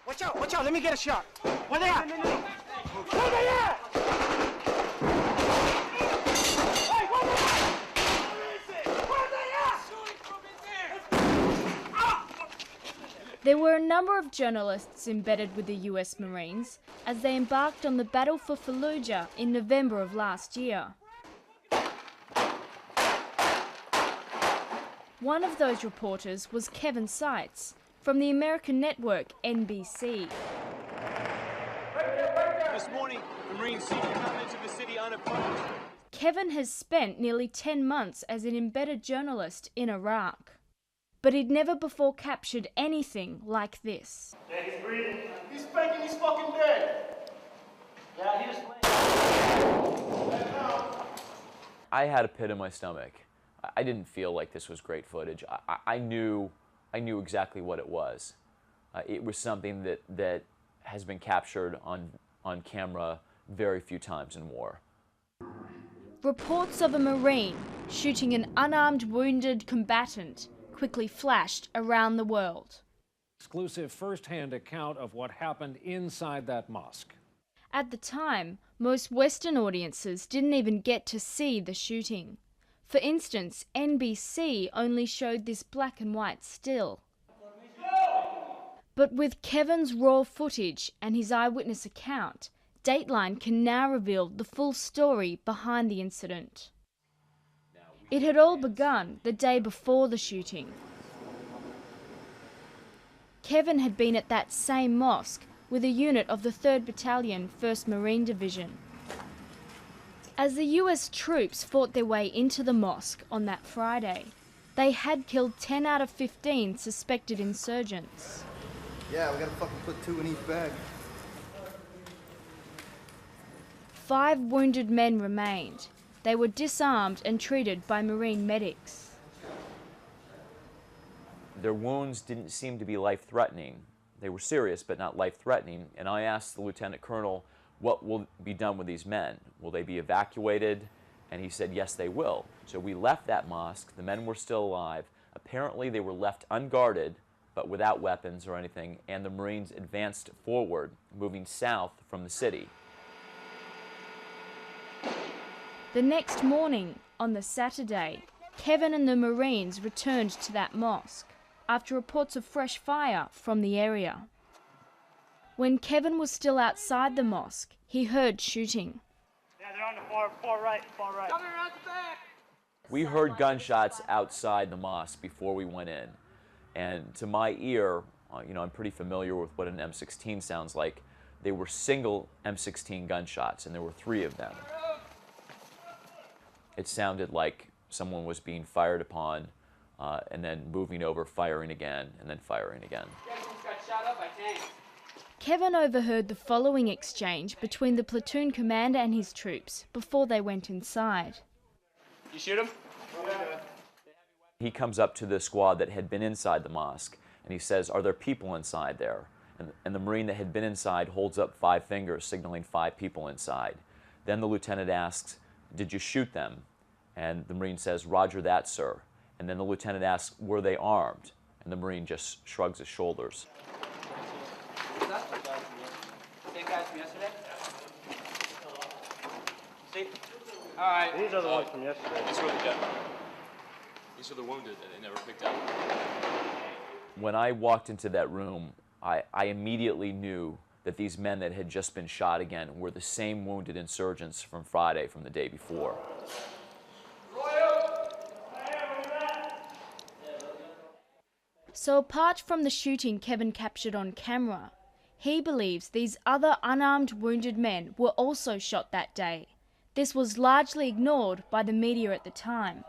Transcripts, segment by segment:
Watch out, let me get a shot. Where they at? Where they at? Hey, where they at? Where is it? Where they at? Shooting from in there. There were a number of journalists embedded with the US Marines as they embarked on the battle for Fallujah in November of last year. One of those reporters was Kevin Seitz from the American network NBC. This morning, the Marines seemed to come into the city unopposed. Kevin has spent nearly 10 months as an embedded journalist in Iraq. But he'd never before captured anything like this. Yeah, he's breathing. He's faking he's fucking dead. Yeah, he just I had a pit in my stomach. I didn't feel like this was great footage. I knew exactly what it was. It was something that has been captured on camera very few times in war. Reports of a Marine shooting an unarmed wounded combatant quickly flashed around the world. Exclusive first-hand account of what happened inside that mosque. At the time, most Western audiences didn't even get to see the shooting. For instance, NBC only showed this black and white still. But with Kevin's raw footage and his eyewitness account, Dateline can now reveal the full story behind the incident. It had all begun the day before the shooting. Kevin had been at that same mosque with a unit of the 3rd Battalion, 1st Marine Division. As the US troops fought their way into the mosque on that Friday, they had killed 10 out of 15 suspected insurgents. Yeah, we gotta fucking put 2 in each bag. 5 wounded men remained. They were disarmed and treated by Marine medics. Their wounds didn't seem to be life-threatening. They were serious, but not life-threatening. And I asked the lieutenant colonel, what will be done with these men? Will they be evacuated? And he said, yes, they will. So we left that mosque. The men were still alive. Apparently, they were left unguarded, but without weapons or anything, and the Marines advanced forward, moving south from the city. The next morning, on the Saturday, Kevin and the Marines returned to that mosque after reports of fresh fire from the area. When Kevin was still outside the mosque, he heard shooting. Yeah, they're on the far right. Coming around the back. We heard gunshots outside the mosque before we went in. And to my ear, I'm pretty familiar with what an M16 sounds like. They were single M16 gunshots, and there were 3 of them. It sounded like someone was being fired upon, and then moving over, firing again, and then firing again. Kevin overheard the following exchange between the platoon commander and his troops before they went inside. You shoot him? He comes up to the squad that had been inside the mosque, and he says, are there people inside there? And the Marine that had been inside holds up 5 fingers, signaling 5 people inside. Then the lieutenant asks, did you shoot them? And the Marine says, roger that, sir. And then the lieutenant asks, were they armed? And the Marine just shrugs his shoulders. Same guys from yesterday? See? All right. These are the ones from yesterday. These are the dead. These are the wounded that they never picked up. When I walked into that room, I immediately knew that these men that had just been shot again were the same wounded insurgents from Friday, from the day before. So apart from the shooting Kevin captured on camera, he believes these other unarmed wounded men were also shot that day. This was largely ignored by the media at the time.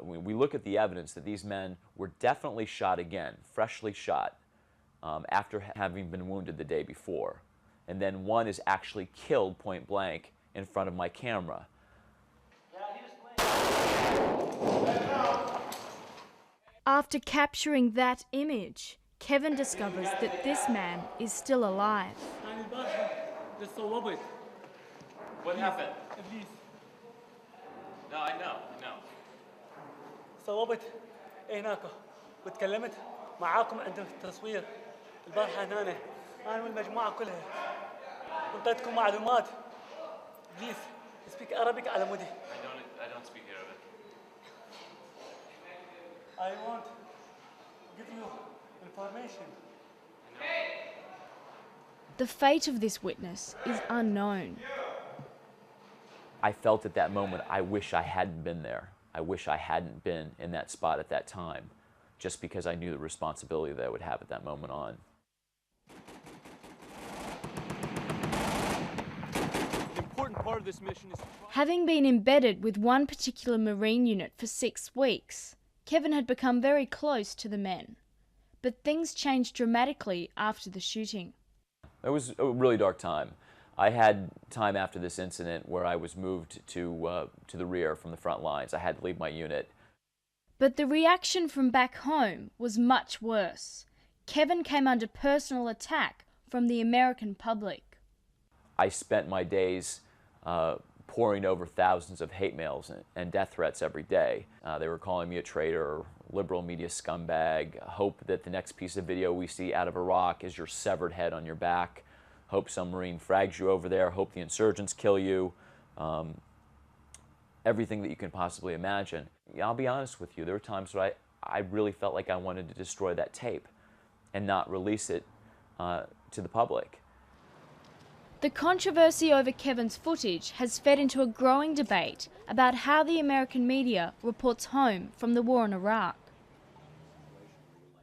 We look at the evidence that these men were definitely shot again, freshly shot, after having been wounded the day before. And then one is actually killed point blank in front of my camera. After capturing that image, Kevin discovers that this man is still alive. What happened? No, I know. صوبت هناك وتكلمت معاكم عند التصوير البارحة هنا أنا والمجموعة كلها وديتكم معلومات. Please speak Arabic على مودي. I don't speak Arabic. I want to give you information. The fate of this witness is unknown. I felt at that moment, I wish I hadn't been there. I wish I hadn't been in that spot at that time, just because I knew the responsibility that I would have at that moment on. The important part of this mission is Having been embedded with one particular Marine unit for 6 weeks, Kevin had become very close to the men. But things changed dramatically after the shooting. It was a really dark time. I had time after this incident where I was moved to the rear from the front lines. I had to leave my unit. But the reaction from back home was much worse. Kevin came under personal attack from the American public. I spent my days poring over thousands of hate mails and death threats every day. They were calling me a traitor, liberal media scumbag, hope that the next piece of video we see out of Iraq is your severed head on your back, hope some Marine frags you over there, hope the insurgents kill you, everything that you can possibly imagine. I'll be honest with you, there were times where I really felt like I wanted to destroy that tape and not release it to the public. The controversy over Kevin's footage has fed into a growing debate about how the American media reports home from the war in Iraq.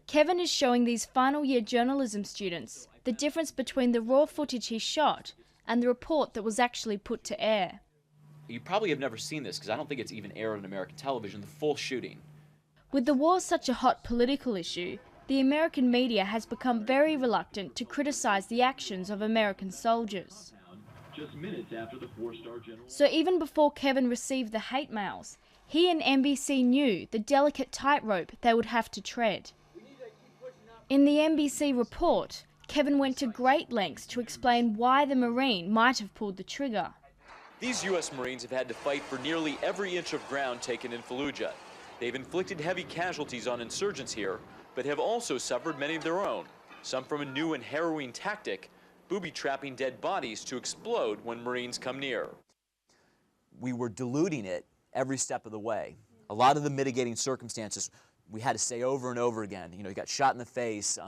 Kevin is showing these final year journalism students the difference between the raw footage he shot and the report that was actually put to air. You probably have never seen this because I don't think it's even aired on American television, the full shooting. With the war such a hot political issue, the American media has become very reluctant to criticize the actions of American soldiers. Just minutes after the four-star general. So even before Kevin received the hate mails, he and NBC knew the delicate tightrope they would have to tread. In the NBC report, Kevin went to great lengths to explain why the Marine might have pulled the trigger. These U.S. Marines have had to fight for nearly every inch of ground taken in Fallujah. They've inflicted heavy casualties on insurgents here, but have also suffered many of their own, some from a new and harrowing tactic, booby-trapping dead bodies to explode when Marines come near. We were diluting it every step of the way. A lot of the mitigating circumstances we had to say over and over again. You know, he got shot in the face,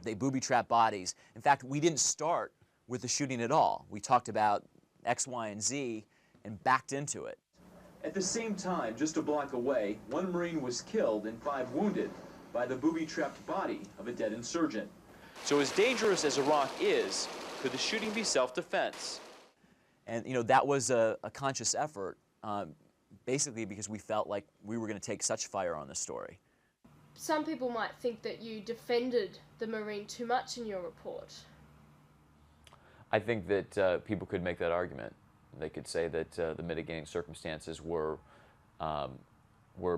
they booby-trapped bodies. In fact, we didn't start with the shooting at all. We talked about X, Y, and Z and backed into it. At the same time, just a block away, one Marine was killed and 5 wounded by the booby-trapped body of a dead insurgent. So as dangerous as Iraq is, could the shooting be self-defense? And you know, that was a conscious effort, basically because we felt like we were going to take such fire on this story. Some people might think that you defended the Marine too much in your report. I think that people could make that argument. They could say that the mitigating circumstances were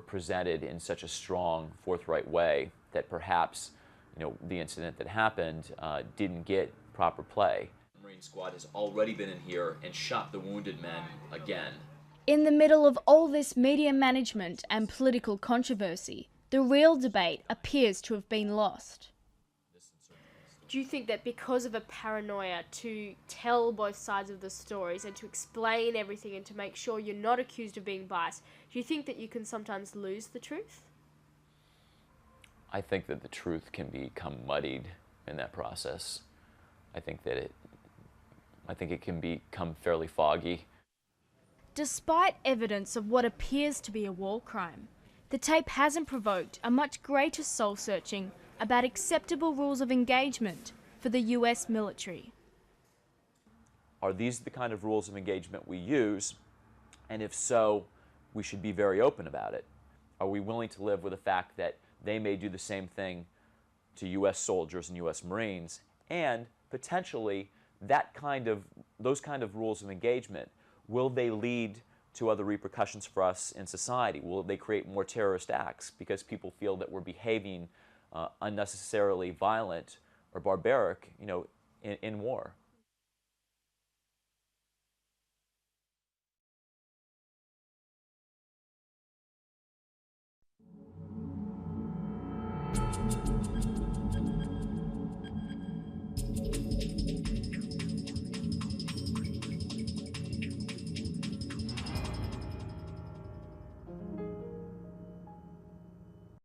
presented in such a strong, forthright way that perhaps, you know, the incident that happened didn't get proper play. The Marine squad has already been in here and shot the wounded men again. In the middle of all this media management and political controversy, the real debate appears to have been lost. Do you think that because of a paranoia to tell both sides of the stories and to explain everything and to make sure you're not accused of being biased, do you think that you can sometimes lose the truth? I think that the truth can become muddied in that process. I think it can become fairly foggy. Despite evidence of what appears to be a war crime, the tape hasn't provoked a much greater soul-searching about acceptable rules of engagement for the US military. Are these the kind of rules of engagement we use? And if so, we should be very open about it. Are we willing to live with the fact that they may do the same thing to US soldiers and US Marines, and potentially those kind of rules of engagement, will they lead to other repercussions for us in society? Will they create more terrorist acts because people feel that we're behaving unnecessarily violent or barbaric, you know, in war?